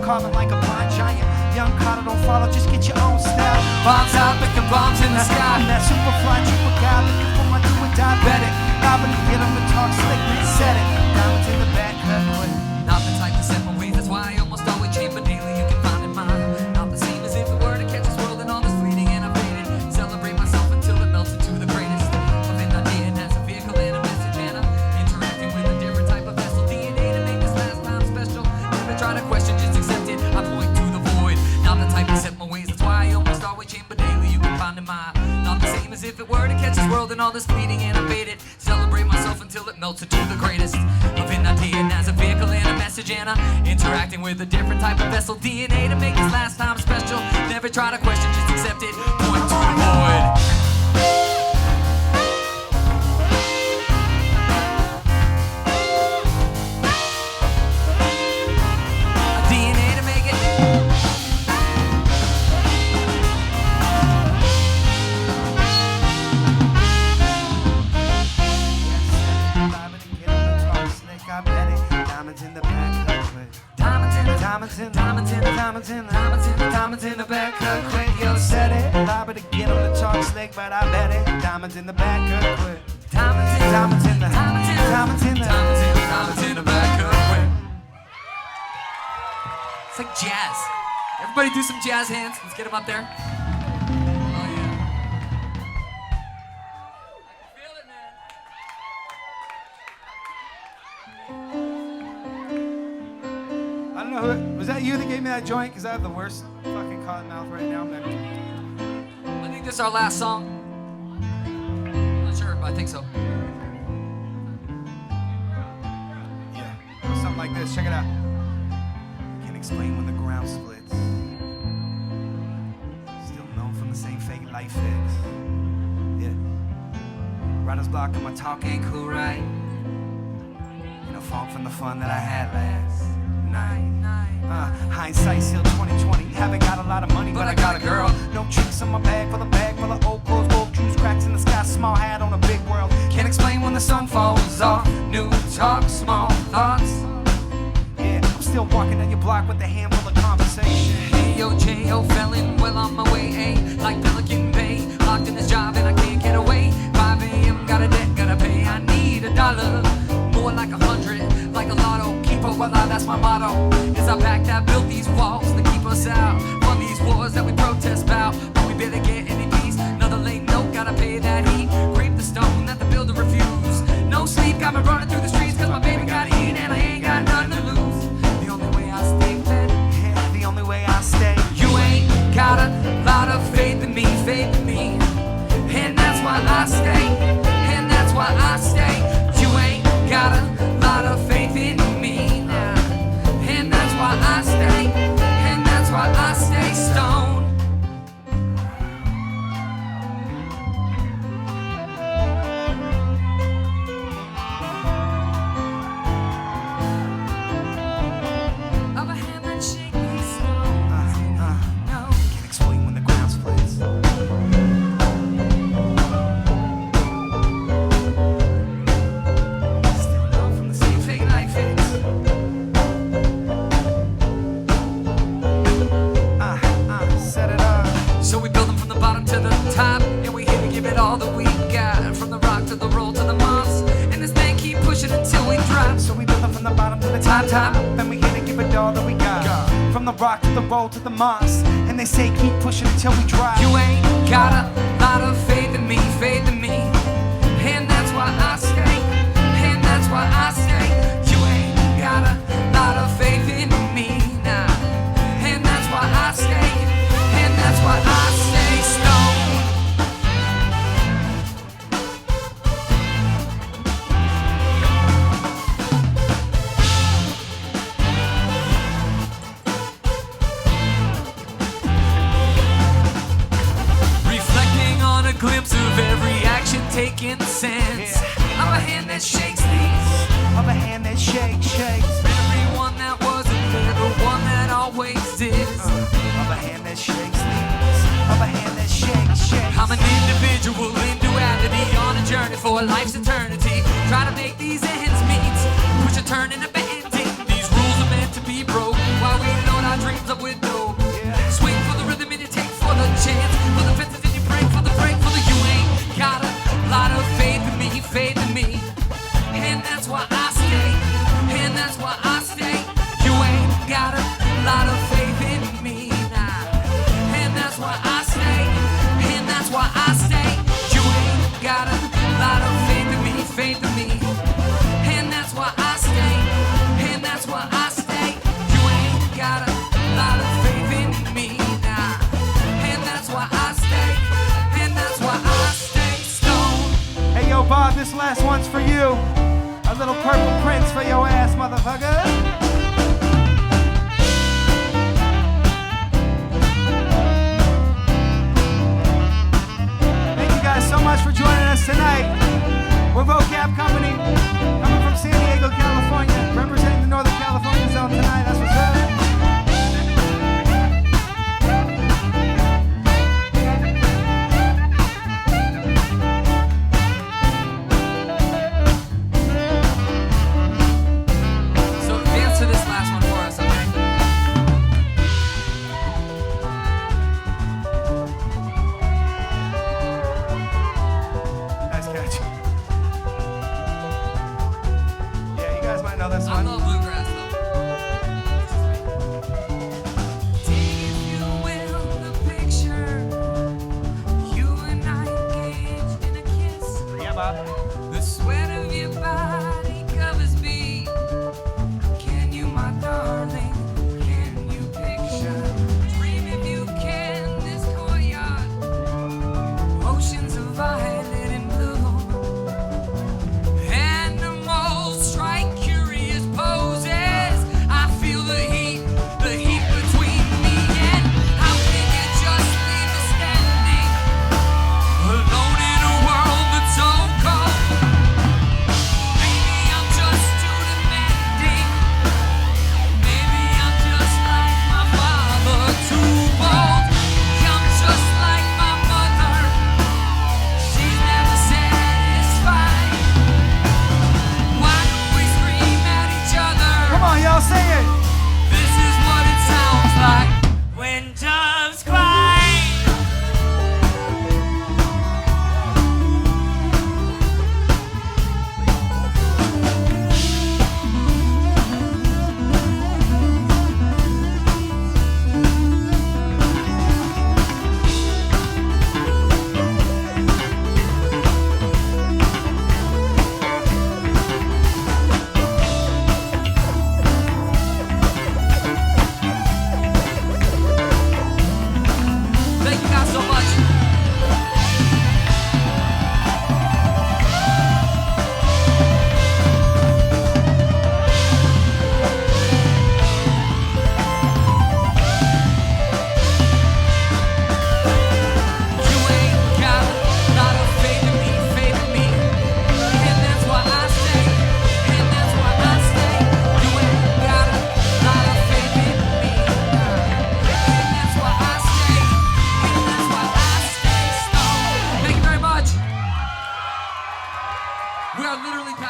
Carving like a blind giant. Young Carter don't follow, just get your own style. Bombs out, picking bombs in the sky. I'm that super fly, triple guy, looking for my do or die. Bet it. Robbing to get him to talk slick, man, said it. Diamonds in the back, cut quick. Not the type to set my ways, that's why I almost always change, but daily you can find in mine. Not the same as if it were to catch this world and all this fleeting and faded. Celebrate myself until it melts into the greatest of an idea, and as a vehicle and a message, and interacting with a different type of vessel. DNA to make this last time special. Never try to question, just accept it. I point to the void. Not the type to set my ways, that's why I almost always change, but daily you can find in mine. Not the same as if it were to catch this world and all this fleeting and faded. Celebrate myself until it melts into the greatest of an idea, and as a vehicle and a message, and interacting with a different type of vessel. DNA to make this last time special. Never try to question, just accept it. Point to the void. Diamonds in the back, cut quick, yo, said it. Liable to get him to talk slick, but I bet it. Diamonds in the back, cut quick. Diamonds in the back, cut quick. It's like jazz. Everybody do some jazz hands. Let's get them up there. Oh yeah. Feel it, man. I don't know who, was that you that gave me that joint? Because I have the worst fucking cotton mouth right now, man. I think this is our last song. I'm not sure, but I think so. Yeah, something like this. Check it out. Can't explain when the ground splits. Still known from the same fake life fix. Yeah. Writer's block and my talk ain't cool, right? You know, funk from the fun that I had last night. Hindsight still 2020. Haven't got a lot of money, but I got a girl. No tricks on my bag full of old clothes, gold juice, cracks in the sky, small hat on a big world. Can't explain when the sun falls off. New talk, small thoughts. Yeah, I'm still walking down your block with a handful of conversation. J-O, felon, well on my way, A, like Pelican Bay, locked in this job and I can't get away. 5 a.m., got a debt, gotta pay, I need $1, more like 100, like a lotto, keep up alive, that's my motto. It's our back that built these walls to keep us out from these wars that we protest about, but we better get any peace. Another late note, gotta pay that heat, grape the stone that the builder refused. No sleep, got me running through the streets, cause my baby got eat and I ain't got nothing to lose. The only way I stay fed, Yeah, the only way I stay. you ain't got a lot of faith in me, and that's why I stay, and that's why I stay. You ain't got a lot of faith in me now, and that's why I stay, and that's why I stay stoned. Of a hand that shake these stones, no. Can't explain when the ground's flat. Still know from the same fake life fix. Set it up. So we build them from the bottom to the top, and we here to give it all that we got. From the rock to the roll to the moss, and this thing keep pushing until we drop. So we build them from the bottom to the top. Then we here to give it all that we got. From the rock to the roll to the moss, and they say keep pushing until we drop. You ain't got a lot of faith in me, and that's why I stay, and that's why I stay. You ain't got a lot of faith in me now, and that's why I stay, and that's why I stay stoned. Reflecting on a glimpse of every action taking sense. I'm a hand that shakes these. Of a hand that shakes. Everyone that wasn't there, the one that always is. Of a hand that shakes these. Of a hand that shakes. I'm an individual in duality on a journey for a life's eternity. Try to make these ends meet, which are turning to bending. These rules are meant to be broke while we load our dreams up with dope. Swing for the rhythm and you take for the chance, for the fences and you break for the break for the you ain't got a lot of faith in me, and that's why I stay, and that's why I stay. You ain't got a lot of faith in me now, and that's why I stay, and that's why I stay. You ain't got a lot of faith in me, and that's why I stay, and that's why I stay. You ain't got a lot of faith in me now, and that's why I stay, and that's why I stay stoned. Hey yo, Bob, this last one's for you. A little Purple Prince for your ass, motherfucker. Thank you guys so much for joining us tonight. We're Vokab Kompany, coming from San Diego, California, representing the Northern California zone tonight. That's what's up. So dance to this last one for us, okay? Nice catch. Yeah, you guys might know this I one. love bluegrass though. Take, if you will, the picture. You and I engaged in a kiss. Yeah, Bob. The sweat of your body covers me. Can you, my darling? Can you picture? Dream if you can this courtyard. Oceans of violet and blue. Animals strike curious pose.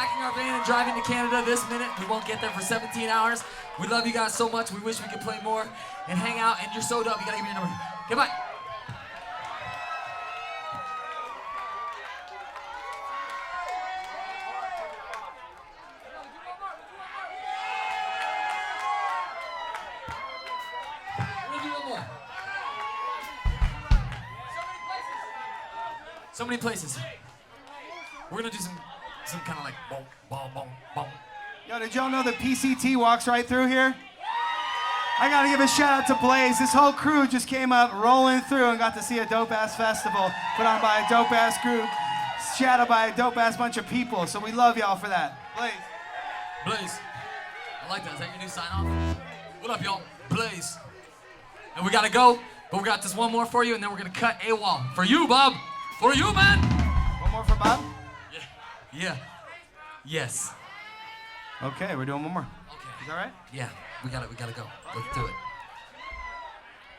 packing our van and driving to Canada this minute. We won't get there for 17 hours. We love you guys so much. We wish we could play more and hang out. And you're so dope. You gotta give me your number. Goodbye. So many places. We're gonna do some kind of like boom, boom, boom, boom. Yo, did y'all know that PCT walks right through here? I gotta give a shout out to Blaze. This whole crew just came up rolling through and got to see a dope ass festival put on by a dope ass group, shadowed by a dope ass bunch of people. So we love y'all for that. Blaze. Blaze. I like that. Is that your new sign off? What up, y'all? Blaze. And we gotta go, but we got this one more for you, and then we're gonna cut AWOL. For you, Bob. For you, man. One more for Bob? Yeah. Yes. Okay, we're doing one more. Okay. Is that right? Yeah. We gotta go. Let's do it.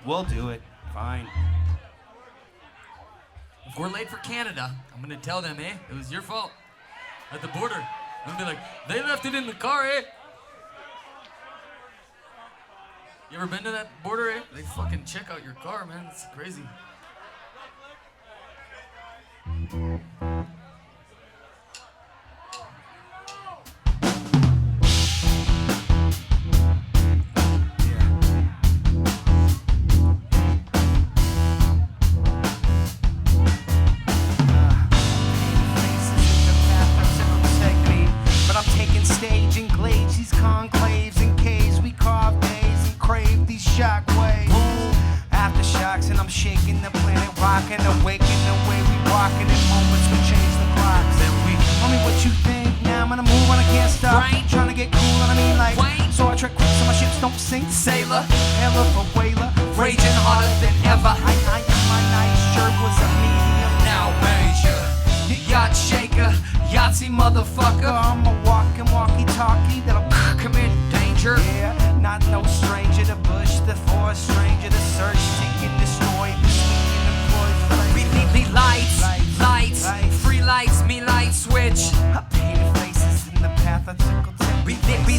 We'll do it. Fine. If we're late for Canada, I'm gonna tell them, it was your fault. At the border. I'm gonna be like, they left it in the car, You ever been to that border, They fucking check out your car, man. It's crazy. Shaking the planet, rocking, awakening the way we walking in moments we change the clocks. Then we, tell me what you think. Now I'm gonna move and I can't stop. Right. Trying to get cool and I mean like Wayne. So I trick quick so my ships don't sink. Sailor, hell of a whaler, raging harder than ever. My night shirt was a medium. Now major, yacht shaker, Yahtzee motherfucker. I'm a walking walkie-talkie that'll commit danger. Yeah, not no stranger to bush, the forest stranger to search, seek and destroy. We lights, free lights, me light switch. I painted faces in the path I took. We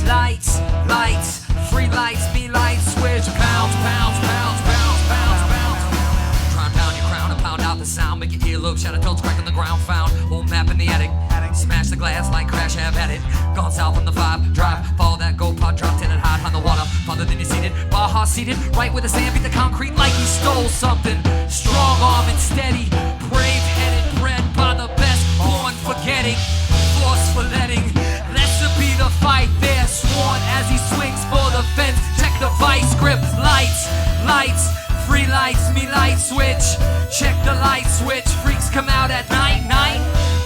lights, free lights, me light switch. Pounds. Drown down your crown and pound out the sound. Make your earlobe shatter, toads crack on the ground. Found old map in the attic. Smash the glass like crash, have at it. Gone south on the 5 drive. Follow that gold pod, dropped in and hide on the water. Farther than you seated. Baja seated, right where the sand beat the concrete like he stole something. Strong arm and steady. Brave headed, bred by the best. Born for getting, force for letting. Let's be the fight there. Sworn as he swings for the fence. Check the vice grip. Lights, free lights, me light switch. Check the light switch. Freaks come out at night.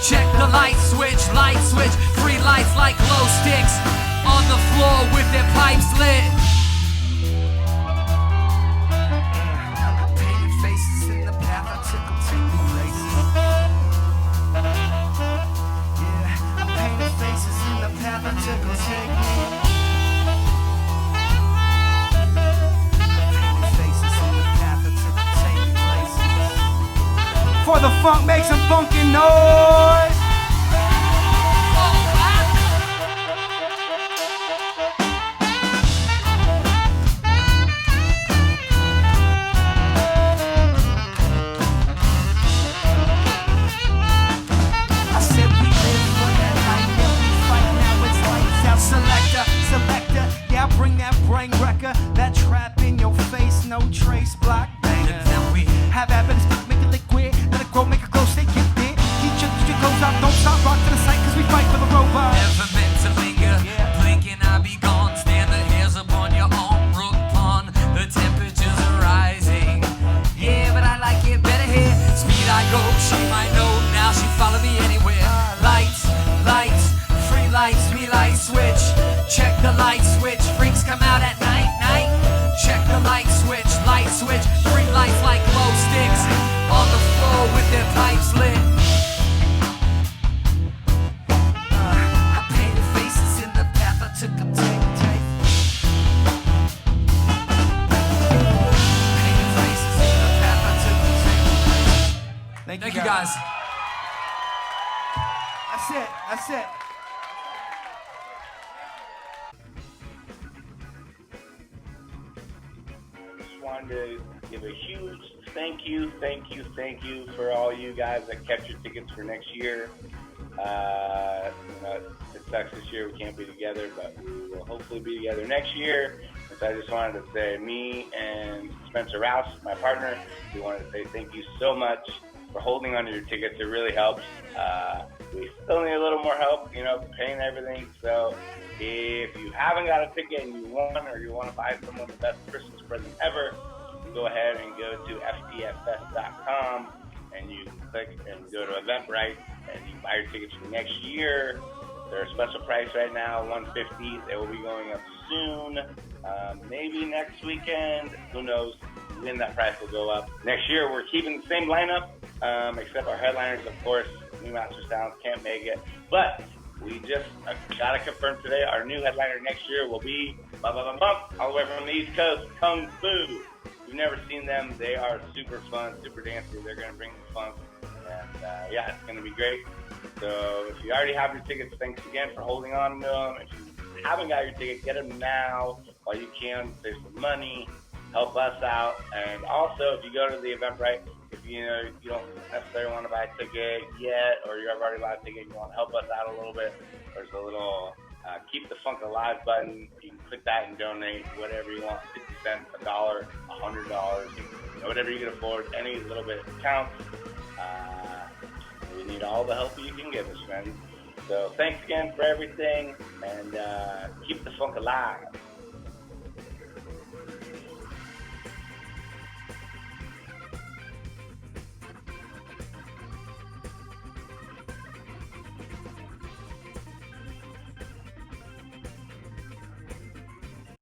Check the light switch, free lights like glow sticks on the floor with their pipes lit. I painted faces in the path I took them taking places. Yeah, I painted faces in the path I took them taking. Painted faces in the path I took them taking places. For the funk, make some funky noise. Selector, yeah, I bring that brain wrecker, that trap in your face, no trace block banger. Then we have evidence, make it liquid, let it grow, make it glow, stay gifted. Keep your clothes out, don't stop, rock to the sight, cause we fight for the robot. Never meant to linger, blinking I be gone. Stand the hairs upon your arm, brook pond. The temperatures are rising. Yeah, but I like it better here. Speed I go, she might know, now she follow me anywhere. Lights, free lights, me light switch. Check the light switch, freaks come out at night. Check the light switch, free lights like glow sticks on the floor with their pipes lit. I painted faces in the path I took them take. Painted faces in the path I took them take. Thank you guys. That's it. wanted to give a huge thank you for all you guys that kept your tickets for next year. It sucks this year we can't be together, but we will hopefully be together next year. And so I just wanted to say, me and Spencer Rouse, my partner, we wanted to say thank you so much for holding onto your tickets. It really helps. We still need a little more help, paying everything. So if you haven't got a ticket and you want to buy someone the best Christmas present ever, go ahead and go to FTFS.com and you click and go to Eventbrite and you buy your tickets for next year. They're a special price right now, $150. They will be going up soon. Maybe next weekend. Who knows when that price will go up. Next year, we're keeping the same lineup, except our headliners, of course, new Mastersounds can't make it. But we just got to confirm today our new headliner next year will be all the way from the East Coast, Kung Fu. We've never seen them. They are super fun, super dancey. They're going to bring the funk. And, it's going to be great. So if you already have your tickets, thanks again for holding on to them. If you haven't got your ticket, get them now while you can. Save some money. Help us out. And also, if you go to the Eventbrite, if you don't necessarily want to buy a ticket yet, or you have already bought a ticket and you want to help us out a little bit, there's a little Keep the Funk Alive button. You can click that and donate whatever you want, 50 cents, $1, $100, whatever you can afford. Any little bit counts. We need all the help you can give us, friends. So thanks again for everything, and keep the funk alive.